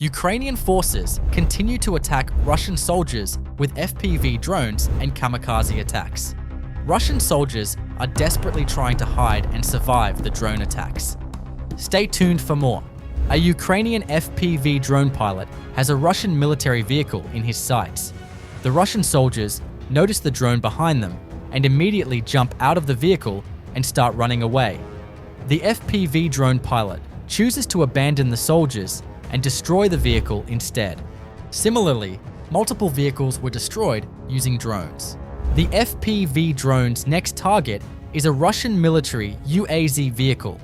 Ukrainian forces continue to attack Russian soldiers with FPV drones and kamikaze attacks. Russian soldiers are desperately trying to hide and survive the drone attacks. Stay tuned for more. A Ukrainian FPV drone pilot has a Russian military vehicle in his sights. The Russian soldiers notice the drone behind them and immediately jump out of the vehicle and start running away. The FPV drone pilot chooses to abandon the soldiers and destroy the vehicle instead. Similarly, multiple vehicles were destroyed using drones. The FPV drone's next target is a Russian military UAZ vehicle.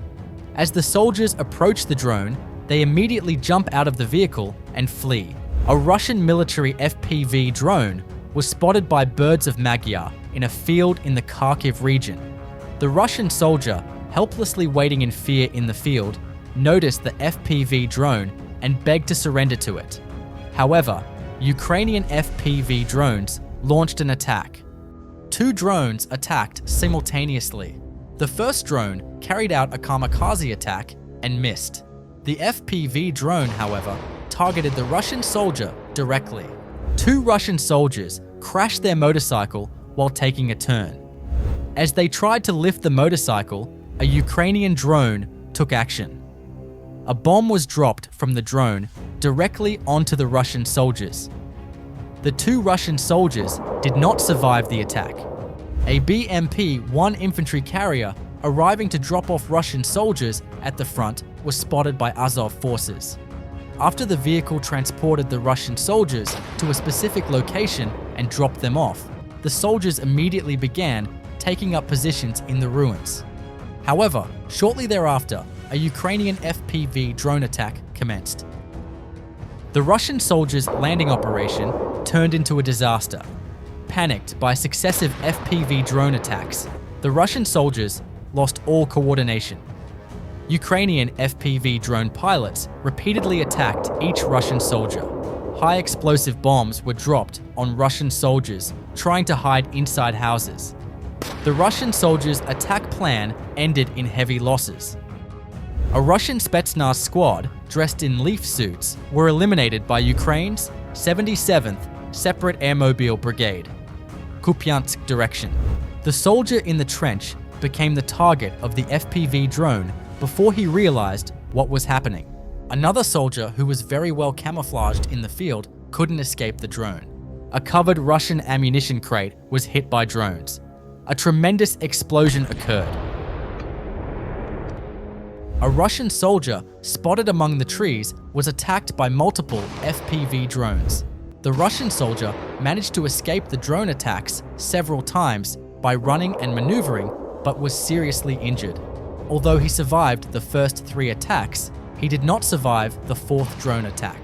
As the soldiers approach the drone, they immediately jump out of the vehicle and flee. A Russian military FPV drone was spotted by birds of Magyar in a field in the Kharkiv region. The Russian soldier, helplessly waiting in fear in the field, noticed the FPV drone and begged to surrender to it. However, Ukrainian FPV drones launched an attack. Two drones attacked simultaneously. The first drone carried out a kamikaze attack and missed. The FPV drone, however, targeted the Russian soldier directly. Two Russian soldiers crashed their motorcycle while taking a turn. As they tried to lift the motorcycle, a Ukrainian drone took action. A bomb was dropped from the drone directly onto the Russian soldiers. The two Russian soldiers did not survive the attack. A BMP-1 infantry carrier arriving to drop off Russian soldiers at the front was spotted by Azov forces. After the vehicle transported the Russian soldiers to a specific location and dropped them off, the soldiers immediately began taking up positions in the ruins. However, shortly thereafter, a Ukrainian FPV drone attack commenced. The Russian soldiers' landing operation turned into a disaster. Panicked by successive FPV drone attacks, the Russian soldiers lost all coordination. Ukrainian FPV drone pilots repeatedly attacked each Russian soldier. High explosive bombs were dropped on Russian soldiers trying to hide inside houses. The Russian soldiers' attack plan ended in heavy losses. A Russian Spetsnaz squad, dressed in leaf suits, were eliminated by Ukraine's 77th Separate Airmobile Brigade, Kupiansk direction. The soldier in the trench became the target of the FPV drone before he realized what was happening. Another soldier who was very well camouflaged in the field couldn't escape the drone. A covered Russian ammunition crate was hit by drones. A tremendous explosion occurred. A Russian soldier spotted among the trees was attacked by multiple FPV drones. The Russian soldier managed to escape the drone attacks several times by running and maneuvering, but was seriously injured. Although he survived the first 3 attacks, he did not survive the 4th drone attack.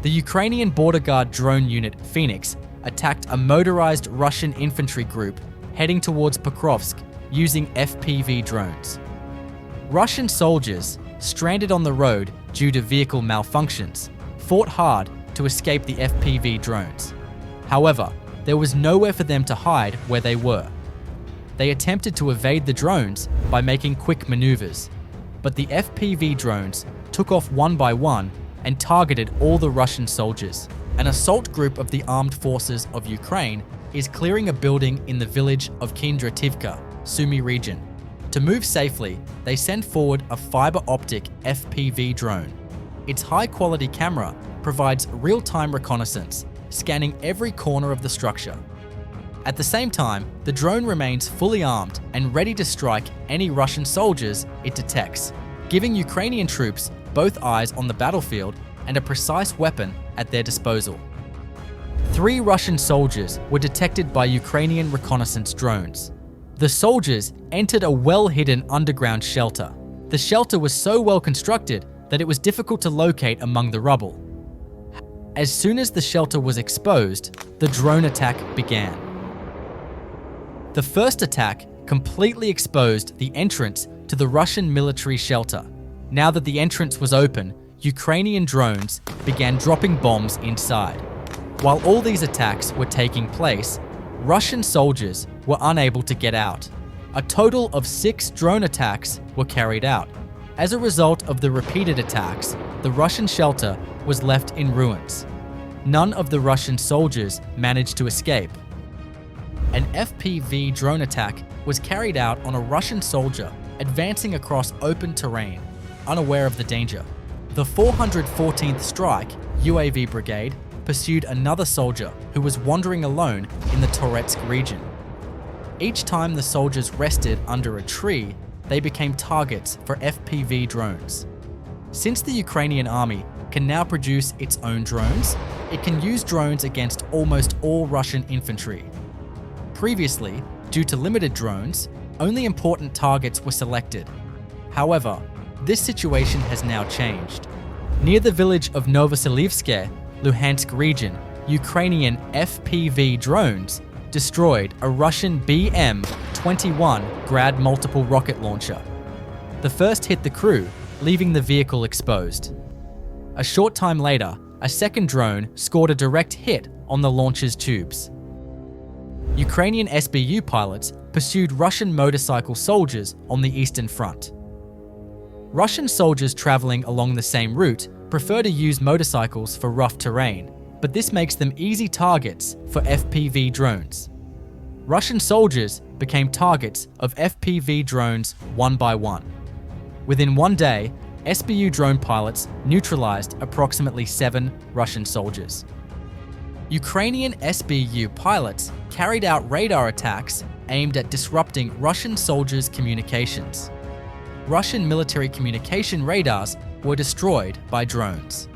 The Ukrainian border guard drone unit Phoenix attacked a motorized Russian infantry group heading towards Pokrovsk using FPV drones. Russian soldiers, stranded on the road due to vehicle malfunctions, fought hard to escape the FPV drones. However, there was nowhere for them to hide where they were. They attempted to evade the drones by making quick maneuvers, but the FPV drones took off one by one and targeted all the Russian soldiers. An assault group of the armed forces of Ukraine is clearing a building in the village of Kindrativka, Sumy region. To move safely, they send forward a fiber optic FPV drone. Its high-quality camera provides real-time reconnaissance, scanning every corner of the structure. At the same time, the drone remains fully armed and ready to strike any Russian soldiers it detects, giving Ukrainian troops both eyes on the battlefield and a precise weapon at their disposal. 3 Russian soldiers were detected by Ukrainian reconnaissance drones. The soldiers entered a well-hidden underground shelter. The shelter was so well constructed that it was difficult to locate among the rubble. As soon as the shelter was exposed, the drone attack began. The first attack completely exposed the entrance to the Russian military shelter. Now that the entrance was open, Ukrainian drones began dropping bombs inside. While all these attacks were taking place, Russian soldiers were unable to get out. A total of 6 drone attacks were carried out. As a result of the repeated attacks, the Russian shelter was left in ruins. None of the Russian soldiers managed to escape. An FPV drone attack was carried out on a Russian soldier advancing across open terrain, unaware of the danger. The 414th Strike UAV Brigade pursued another soldier who was wandering alone in the Toretsk region. Each time the soldiers rested under a tree, they became targets for FPV drones. Since the Ukrainian army can now produce its own drones, it can use drones against almost all Russian infantry. Previously, due to limited drones, only important targets were selected. However, this situation has now changed. Near the village of Novoselivske, Luhansk region, Ukrainian FPV drones destroyed a Russian BM-21 Grad multiple rocket launcher. The first hit the crew, leaving the vehicle exposed. A short time later, a second drone scored a direct hit on the launcher's tubes. Ukrainian SBU pilots pursued Russian motorcycle soldiers on the Eastern Front. Russian soldiers traveling along the same route prefer to use motorcycles for rough terrain, but this makes them easy targets for FPV drones. Russian soldiers became targets of FPV drones one by one. Within one day, SBU drone pilots neutralized approximately 7 Russian soldiers. Ukrainian SBU pilots carried out radar attacks aimed at disrupting Russian soldiers' communications. Russian military communication radars were destroyed by drones.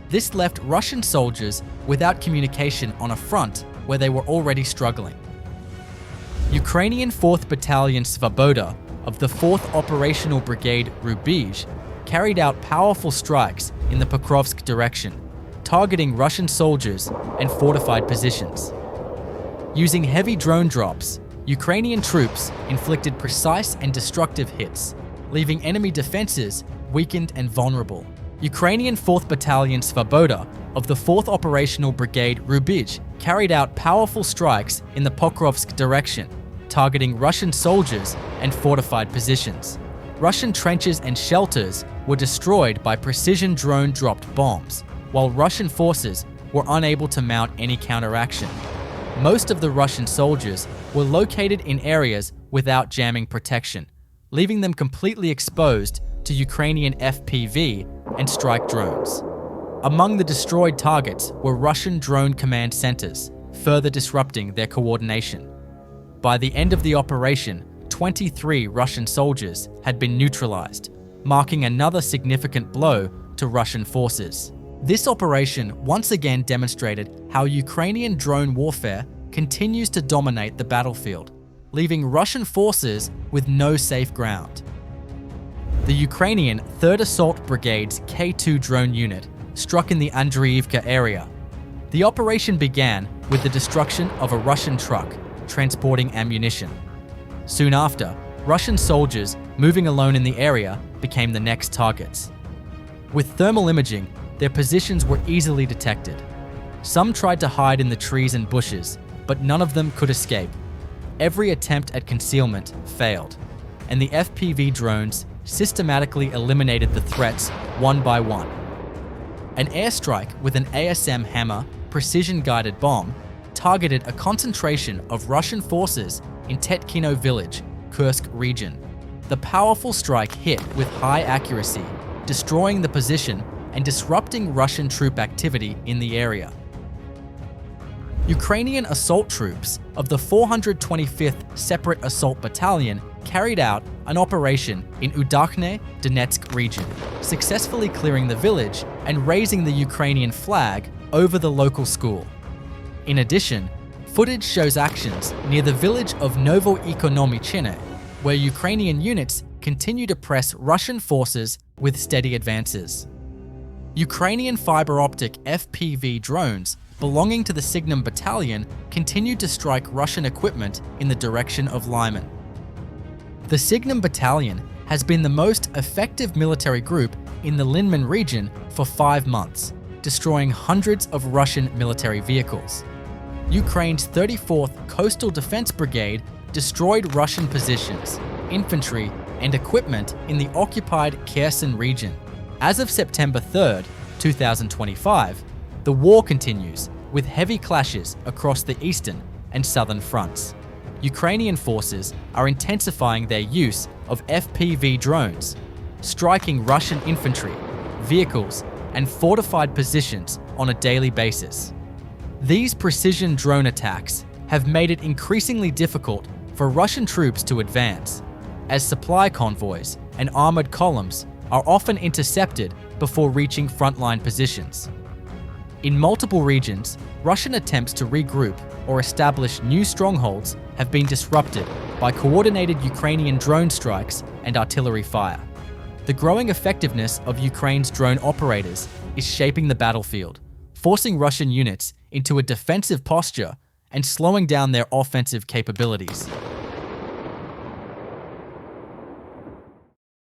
This left Russian soldiers without communication on a front where they were already struggling. Ukrainian 4th Battalion Svoboda of the 4th Operational Brigade Rubizh carried out powerful strikes in the Pokrovsk direction, targeting Russian soldiers and fortified positions. Using heavy drone drops, Ukrainian troops inflicted precise and destructive hits, leaving enemy defenses weakened and vulnerable. Ukrainian 4th Battalion Svoboda of the 4th Operational Brigade Rubizh carried out powerful strikes in the Pokrovsk direction, targeting Russian soldiers and fortified positions. Russian trenches and shelters were destroyed by precision drone-dropped bombs, while Russian forces were unable to mount any counteraction. Most of the Russian soldiers were located in areas without jamming protection, leaving them completely exposed to Ukrainian FPV and strike drones. Among the destroyed targets were Russian drone command centers, further disrupting their coordination. By the end of the operation, 23 Russian soldiers had been neutralized, marking another significant blow to Russian forces. This operation once again demonstrated how Ukrainian drone warfare continues to dominate the battlefield, leaving Russian forces with no safe ground. The Ukrainian 3rd Assault Brigade's K2 drone unit struck in the Andriivka area. The operation began with the destruction of a Russian truck transporting ammunition. Soon after, Russian soldiers moving alone in the area became the next targets. With thermal imaging, their positions were easily detected. Some tried to hide in the trees and bushes, but none of them could escape. Every attempt at concealment failed, and the FPV drones systematically eliminated the threats one by one. An airstrike with an ASM Hammer precision-guided bomb targeted a concentration of Russian forces in Tetkino village, Kursk region. The powerful strike hit with high accuracy, destroying the position and disrupting Russian troop activity in the area. Ukrainian assault troops of the 425th Separate Assault Battalion carried out an operation in Udakhne, Donetsk region, successfully clearing the village and raising the Ukrainian flag over the local school. In addition, footage shows actions near the village of Novoekonomichene, where Ukrainian units continue to press Russian forces with steady advances. Ukrainian fiber-optic FPV drones belonging to the Signum Battalion continued to strike Russian equipment in the direction of Lyman. The Signum Battalion has been the most effective military group in the Lyman region for 5 months, destroying hundreds of Russian military vehicles. Ukraine's 34th Coastal Defense Brigade destroyed Russian positions, infantry, and equipment in the occupied Kherson region. As of September 3rd, 2025, the war continues with heavy clashes across the eastern and southern fronts. Ukrainian forces are intensifying their use of FPV drones, striking Russian infantry, vehicles, and fortified positions on a daily basis. These precision drone attacks have made it increasingly difficult for Russian troops to advance, as supply convoys and armored columns are often intercepted before reaching frontline positions. In multiple regions, Russian attempts to regroup or establish new strongholds have been disrupted by coordinated Ukrainian drone strikes and artillery fire. The growing effectiveness of Ukraine's drone operators is shaping the battlefield, forcing Russian units into a defensive posture and slowing down their offensive capabilities.